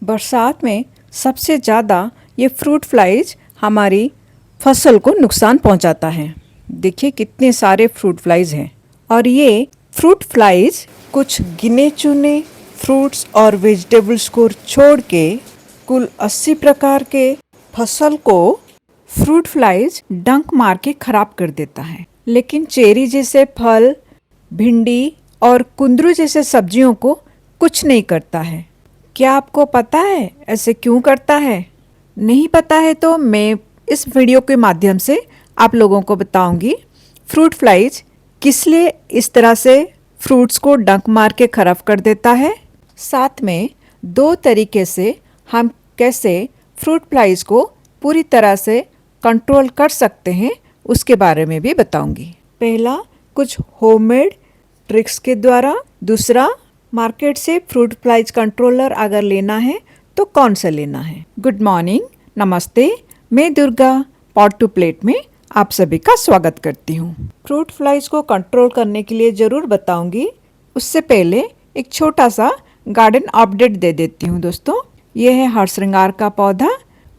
बरसात में सबसे ज़्यादा ये फ्रूट फ्लाइज हमारी फसल को नुकसान पहुंचाता है। देखिए कितने सारे फ्रूट फ्लाइज हैं और ये फ्रूट फ्लाइज कुछ गिने चुने फ्रूट्स और वेजिटेबल्स को छोड़ के कुल 80 प्रकार के फसल को फ्रूट फ्लाइज डंक मार के खराब कर देता है। लेकिन चेरी जैसे फल, भिंडी और कुंदरू जैसे सब्जियों को कुछ नहीं करता है। क्या आपको पता है ऐसे क्यों करता है? नहीं पता है तो मैं इस वीडियो के माध्यम से आप लोगों को बताऊंगी फ्रूट फ्लाइज किस लिए इस तरह से फ्रूट्स को डंक मार के खराब कर देता है। साथ में 2 तरीके से हम कैसे फ्रूट फ्लाइज को पूरी तरह से कंट्रोल कर सकते हैं उसके बारे में भी बताऊंगी। पहला कुछ होममेड ट्रिक्स के द्वारा, दूसरा मार्केट से फ्रूट फ्लाइज कंट्रोलर अगर लेना है तो कौन सा लेना है। गुड मॉर्निंग, नमस्ते, मैं दुर्गा पॉट टू प्लेट में आप सभी का स्वागत करती हूँ। फ्रूट फ्लाइज को कंट्रोल करने के लिए ज़रूर बताऊंगी, उससे पहले एक छोटा सा गार्डन अपडेट दे देती हूँ दोस्तों। ये है हरश्रृंगार का पौधा।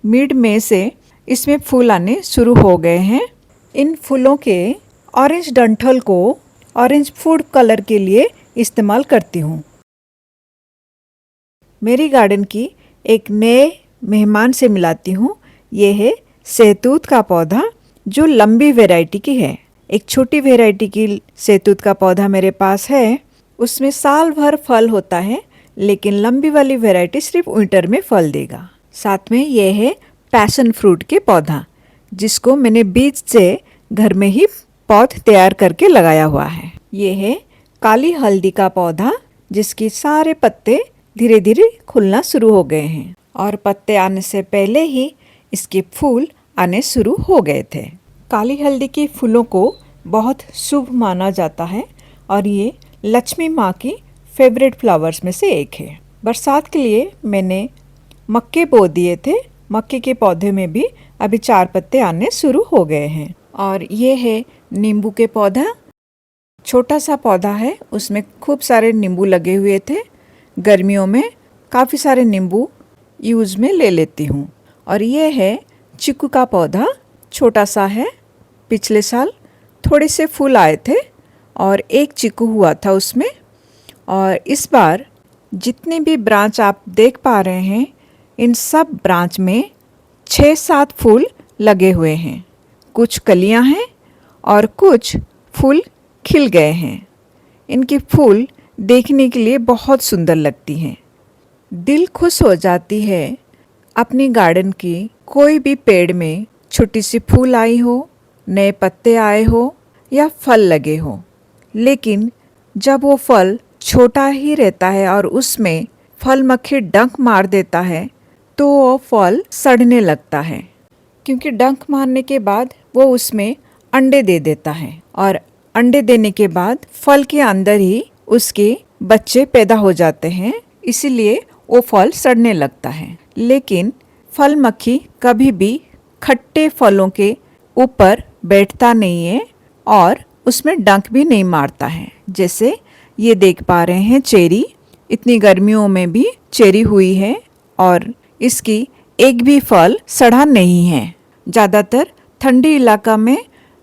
मिड मई से इसमें फूल आने शुरू हो गए हैं। इन फूलों के ऑरेंज डंठल को ऑरेंज फूड कलर के लिए इस्तेमाल करती हूँ। मेरी गार्डन की एक नए मेहमान से मिलाती हूँ। ये है सहतूत का पौधा जो लंबी वैरायटी की है। एक छोटी वैरायटी की सहतूत का पौधा मेरे पास है, उसमें साल भर फल होता है, लेकिन लंबी वाली वैरायटी सिर्फ विंटर में फल देगा। साथ में ये है पैशन फ्रूट के पौधा जिसको मैंने बीज से घर में ही पौध तैयार करके लगाया हुआ है। ये है काली हल्दी का पौधा जिसके सारे पत्ते धीरे धीरे खुलना शुरू हो गए हैं और पत्ते आने से पहले ही इसके फूल आने शुरू हो गए थे। काली हल्दी के फूलों को बहुत शुभ माना जाता है और ये लक्ष्मी माँ की फेवरेट फ्लावर्स में से एक है। बरसात के लिए मैंने मक्के बो दिए थे। मक्के के पौधे में भी अभी 4 पत्ते आने शुरू हो गए हैं। और ये है नींबू के पौधा। छोटा सा पौधा है, उसमें खूब सारे नींबू लगे हुए थे। गर्मियों में काफ़ी सारे नींबू यूज़ में ले लेती हूँ। और ये है चीकू का पौधा, छोटा सा है। पिछले साल थोड़े से फूल आए थे और एक चीकू हुआ था उसमें। और इस बार जितने भी ब्रांच आप देख पा रहे हैं, इन सब ब्रांच में 6-7 फूल लगे हुए हैं। कुछ कलियां हैं और कुछ फूल खिल गए हैं। इनकी फूल देखने के लिए बहुत सुंदर लगती हैं। दिल खुश हो जाती है अपनी गार्डन की कोई भी पेड़ में छोटी सी फूल आई हो, नए पत्ते आए हो या फल लगे हो। लेकिन जब वो फल छोटा ही रहता है और उसमें फल मक्खी डंक मार देता है तो वो फल सड़ने लगता है, क्योंकि डंक मारने के बाद वो उसमें अंडे दे देता है और अंडे देने के बाद फल के अंदर ही उसके बच्चे पैदा हो जाते हैं, इसीलिए वो फल सड़ने लगता है। लेकिन फल मक्खी कभी भी खट्टे फलों के ऊपर बैठता नहीं है और उसमें डंक भी नहीं मारता है। जैसे ये देख पा रहे हैं चेरी, इतनी गर्मियों में भी चेरी हुई है और इसकी एक भी फल सड़ा नहीं है। ज़्यादातर ठंडी इलाका में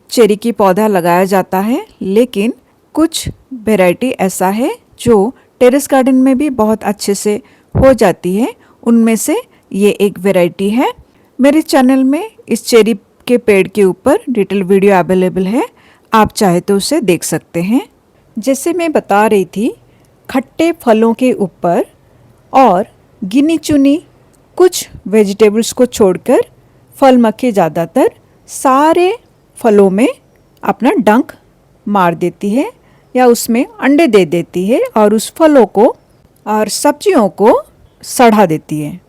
चेरी की पौधा लगाया जाता है, लेकिन कुछ वैरायटी ऐसा है जो टेरेस गार्डन में भी बहुत अच्छे से हो जाती है। उनमें से ये एक वैरायटी है। मेरे चैनल में इस चेरी के पेड़ के ऊपर डिटेल वीडियो अवेलेबल है, आप चाहे तो उसे देख सकते हैं। जैसे मैं बता रही थी, खट्टे फलों के ऊपर और गिनी चुनी कुछ वेजिटेबल्स को छोड़कर फल मक्खी ज़्यादातर सारे फलों में अपना डंक मार देती है या उसमें अंडे दे देती है और उस फलों को और सब्जियों को सड़ा देती है।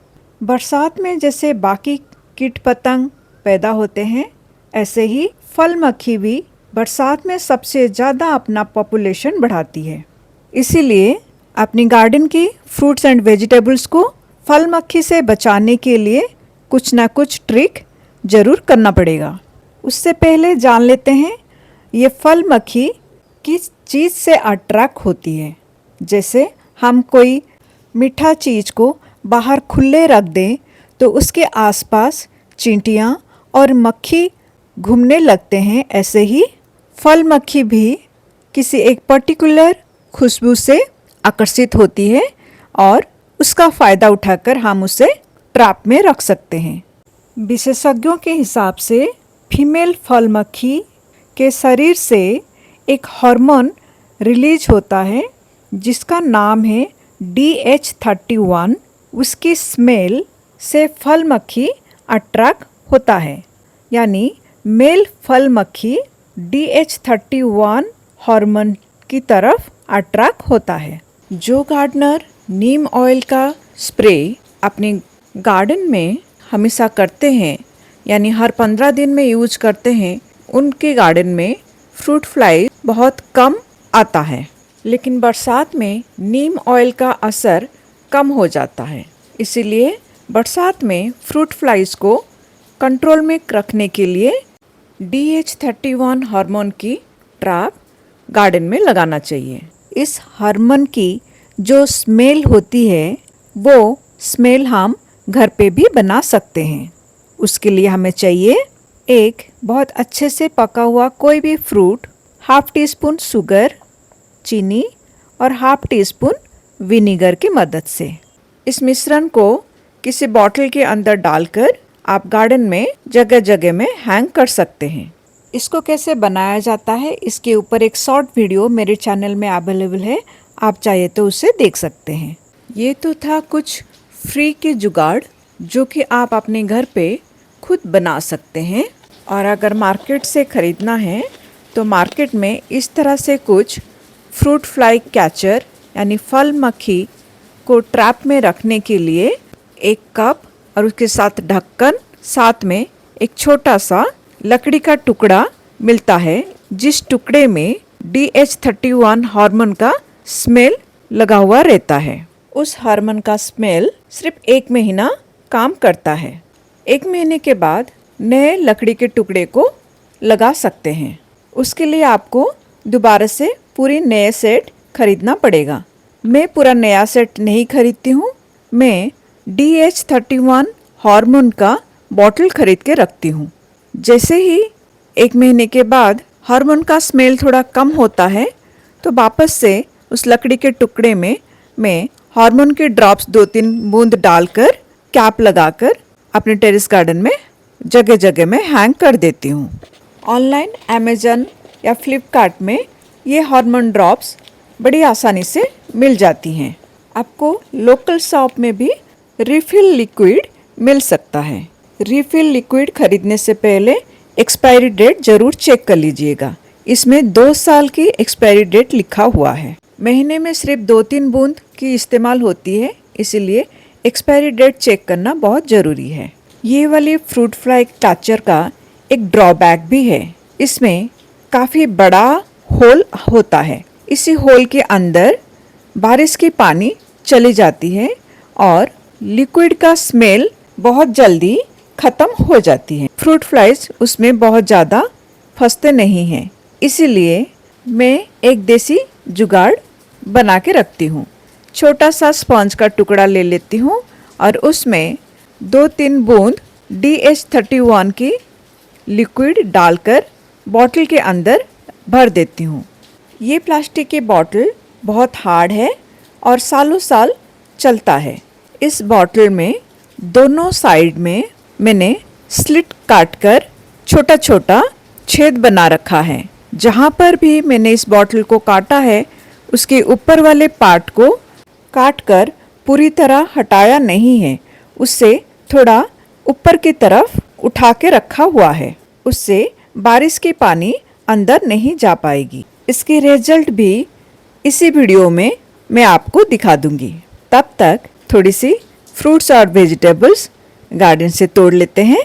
बरसात में जैसे बाकी कीट पतंग पैदा होते हैं, ऐसे ही फल मक्खी भी बरसात में सबसे ज़्यादा अपना पॉपुलेशन बढ़ाती है। इसीलिए अपनी गार्डन की फ्रूट्स एंड वेजिटेबल्स को फल मक्खी से बचाने के लिए कुछ ना कुछ ट्रिक ज़रूर करना पड़ेगा। उससे पहले जान लेते हैं ये फल मक्खी किस चीज़ से अट्रैक्ट होती है। जैसे हम कोई मीठा चीज़ को बाहर खुले रख दें तो उसके आसपास चींटियाँ और मक्खी घूमने लगते हैं। ऐसे ही फल मक्खी भी किसी एक पर्टिकुलर खुशबू से आकर्षित होती है और उसका फ़ायदा उठाकर हम उसे ट्रैप में रख सकते हैं। विशेषज्ञों के हिसाब से फीमेल फल मक्खी के शरीर से एक हार्मोन रिलीज होता है जिसका नाम है DH31। उसकी स्मेल से फल मक्खी अट्रैक्ट होता है, यानी मेल फल मक्खी DH31 हार्मोन की तरफ अट्रैक्ट होता है। जो गार्डनर नीम ऑयल का स्प्रे अपने गार्डन में हमेशा करते हैं, यानी हर 15 दिन में यूज करते हैं, उनके गार्डन में फ्रूट फ्लाई बहुत कम आता है। लेकिन बरसात में नीम ऑयल का असर कम हो जाता है, इसीलिए बरसात में फ्रूट फ्लाइज को कंट्रोल में रखने के लिए DH31 हार्मोन की ट्रैप गार्डन में लगाना चाहिए। इस हार्मोन की जो स्मेल होती है वो स्मेल हम घर पे भी बना सकते हैं। उसके लिए हमें चाहिए एक बहुत अच्छे से पका हुआ कोई भी fruit, half tea spoon sugar, चीनी और हाफ टी स्पून विनीगर की मदद से। इस मिश्रण को किसी बॉटल के अंदर डालकर आप गार्डन में जगह जगह में हैंग कर सकते हैं। इसको कैसे बनाया जाता है इसके ऊपर एक शॉर्ट वीडियो मेरे चैनल में अवेलेबल है, आप चाहे तो उसे देख सकते हैं। ये तो था कुछ फ्री के जुगाड़ जो कि आप अपने घर पे खुद बना सकते हैं। और अगर मार्केट से ख़रीदना है तो मार्केट में इस तरह से कुछ फ्रूट फ्लाई कैचर यानी फल मक्खी को ट्रैप में रखने के लिए एक कप और उसके साथ ढक्कन, साथ में एक छोटा सा लकड़ी का टुकड़ा मिलता है जिस टुकड़े में DH31 हार्मोन का स्मेल लगा हुआ रहता है। उस हार्मोन का स्मेल सिर्फ 1 महीना काम करता है। 1 महीने के बाद नए लकड़ी के टुकड़े को लगा सकते हैं। उसके लिए आपको दोबारा से पूरी नए सेट खरीदना पड़ेगा। मैं पूरा नया सेट नहीं खरीदती हूँ, मैं DH31 हार्मोन का बॉटल खरीद के रखती हूँ। जैसे ही 1 महीने के बाद हार्मोन का स्मेल थोड़ा कम होता है तो वापस से उस लकड़ी के टुकड़े में मैं हार्मोन के ड्रॉप्स 2-3 बूंद डालकर कैप लगाकर अपने टेरेस गार्डन में जगह जगह में हैंग कर देती हूँ। ऑनलाइन अमेज़न या फ्लिपकार्ट में ये हार्मोन ड्रॉप्स बड़ी आसानी से मिल जाती हैं। आपको लोकल शॉप में भी रिफिल लिक्विड मिल सकता है। रिफिल लिक्विड खरीदने से पहले एक्सपायरी डेट ज़रूर चेक कर लीजिएगा। इसमें 2 साल की एक्सपायरी डेट लिखा हुआ है। महीने में सिर्फ 2-3 बूंद की इस्तेमाल होती है, इसीलिए एक्सपायरी डेट चेक करना बहुत ज़रूरी है। ये वाली फ्रूट फ्लाई कैचर का एक ड्रॉबैक भी है, इसमें काफ़ी बड़ा होल होता है। इसी होल के अंदर बारिश की पानी चली जाती है और लिक्विड का स्मेल बहुत जल्दी ख़त्म हो जाती है। फ्रूट फ्लाइज उसमें बहुत ज़्यादा फंसते नहीं हैं, इसीलिए मैं एक देसी जुगाड़ बना के रखती हूँ। छोटा सा स्पंज का टुकड़ा ले लेती हूँ और उसमें 2-3 बूंद DH31 की लिक्विड डालकर बॉटल के अंदर भर देती हूँ। ये प्लास्टिक की बॉटल बहुत हार्ड है और सालों साल चलता है। इस बॉटल में दोनों साइड में मैंने स्लिट काटकर छोटा छोटा छेद बना रखा है। जहाँ पर भी मैंने इस बॉटल को काटा है उसके ऊपर वाले पार्ट को काटकर पूरी तरह हटाया नहीं है, उससे थोड़ा ऊपर की तरफ उठा के रखा हुआ है। उससे बारिश की पानी अंदर नहीं जा पाएगी। इसकी रिजल्ट भी इसी वीडियो में मैं आपको दिखा दूंगी। तब तक थोड़ी सी फ्रूट्स और वेजिटेबल्स गार्डन से तोड़ लेते हैं।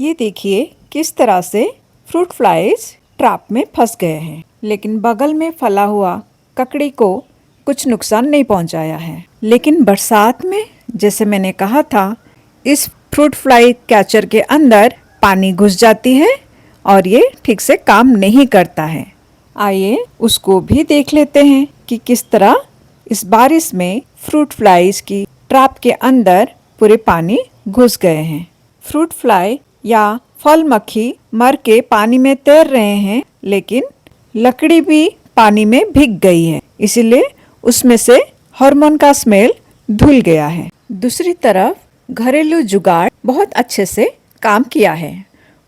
ये देखिए किस तरह से फ्रूट फ्लाइज ट्रैप में फंस गए हैं, लेकिन बगल में फला हुआ ककड़ी को कुछ नुकसान नहीं पहुंचाया है। लेकिन बरसात में, जैसे मैंने कहा था, इस फ्रूट फ्लाई कैचर के अंदर पानी घुस जाती है और ये ठीक से काम नहीं करता है। आइए उसको भी देख लेते हैं कि किस तरह इस बारिश में फ्रूट फ्लाइज की ट्रैप के अंदर पूरे पानी घुस गए हैं। फ्रूट फ्लाई या फल मक्खी मर के पानी में तैर रहे हैं, लेकिन लकड़ी भी पानी में भीग गई है, इसीलिए उसमें से हार्मोन का स्मेल धुल गया है। दूसरी तरफ घरेलू जुगाड़ बहुत अच्छे से काम किया है।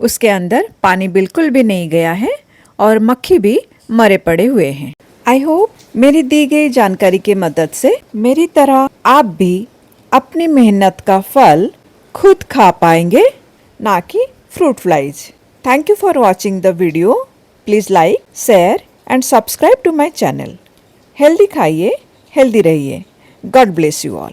उसके अंदर पानी बिल्कुल भी नहीं गया है और मक्खी भी मरे पड़े हुए हैं। आई होप मेरी दी गई जानकारी की मदद से मेरी तरह आप भी अपनी मेहनत का फल खुद खा पाएंगे, ना कि fruit flies. Thank you for watching the video. Please like, share and subscribe to my channel. Healthy खाइए, हेल्दी रहिए। God bless you all.